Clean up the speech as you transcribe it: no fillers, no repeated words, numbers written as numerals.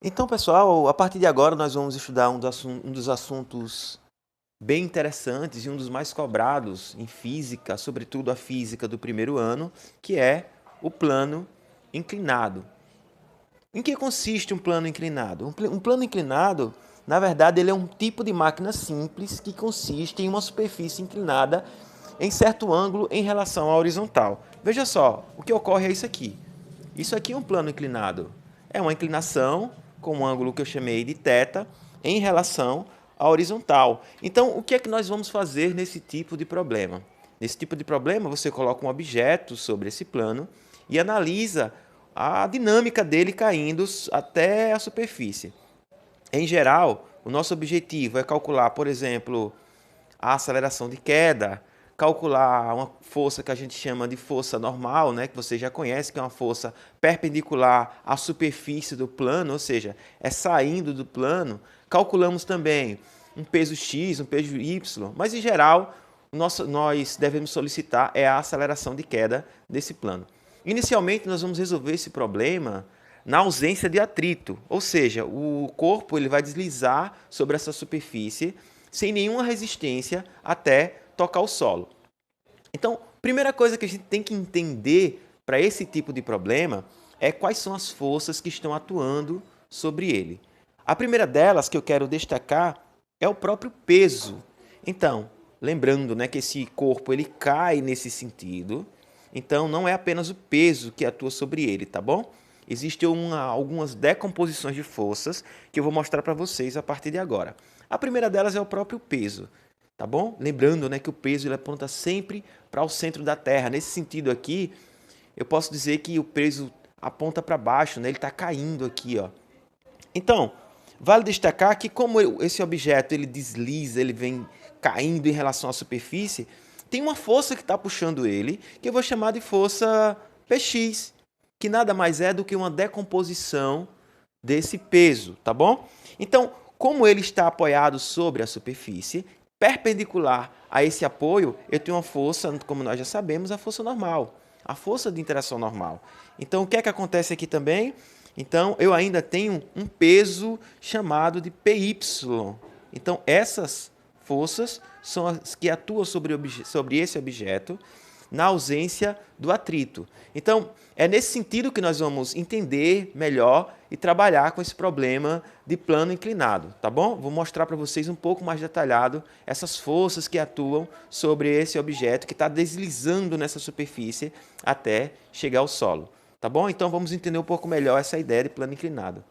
Então, pessoal, a partir de agora nós vamos estudar um dos assuntos bem interessantes e um dos mais cobrados em física, sobretudo a física do primeiro ano, que é o plano inclinado. Em que consiste um plano inclinado? Um plano inclinado, na verdade, ele é um tipo de máquina simples que consiste em uma superfície inclinada em certo ângulo em relação à horizontal. Veja só, o que ocorre é isso aqui. Isso aqui é um plano inclinado. É uma inclinação com um ângulo que eu chamei de θ em relação à horizontal. Então, o que é que nós vamos fazer nesse tipo de problema? Nesse tipo de problema, você coloca um objeto sobre esse plano e analisa a dinâmica dele caindo até a superfície. Em geral, o nosso objetivo é calcular, por exemplo, a aceleração de queda, calcular uma força que a gente chama de força normal, né, que você já conhece, que é uma força perpendicular à superfície do plano, ou seja, é saindo do plano. Calculamos também um peso x, um peso y, mas em geral nós devemos solicitar a aceleração de queda desse plano. Inicialmente, nós vamos resolver esse problema na ausência de atrito, ou seja, o corpo ele vai deslizar sobre essa superfície sem nenhuma resistência até tocar o solo. Então, primeira coisa que a gente tem que entender para esse tipo de problema é quais são as forças que estão atuando sobre ele. A primeira delas que eu quero destacar é o próprio peso. Então, lembrando, né, que esse corpo ele cai nesse sentido, então não é apenas o peso que atua sobre ele, tá bom? Existem algumas decomposições de forças que eu vou mostrar para vocês a partir de agora. A primeira delas é o próprio peso, tá bom? Lembrando, né, que o peso ele aponta sempre para o centro da Terra. Nesse sentido aqui, eu posso dizer que o peso aponta para baixo, né? Ele está caindo aqui, ó. Então, vale destacar que como esse objeto ele desliza, ele vem caindo em relação à superfície, tem uma força que está puxando ele, que eu vou chamar de força Px, que nada mais é do que uma decomposição desse peso, tá bom? Então, como ele está apoiado sobre a superfície, perpendicular a esse apoio, eu tenho uma força, como nós já sabemos, a força normal, a força de interação normal. Então, o que é que acontece aqui também? Então, eu ainda tenho um peso chamado de Py. Então, essas forças são as que atuam sobre esse objeto na ausência do atrito. Então, é nesse sentido que nós vamos entender melhor e trabalhar com esse problema de plano inclinado, tá bom? Vou mostrar para vocês um pouco mais detalhado essas forças que atuam sobre esse objeto que está deslizando nessa superfície até chegar ao solo, tá bom? Então, vamos entender um pouco melhor essa ideia de plano inclinado.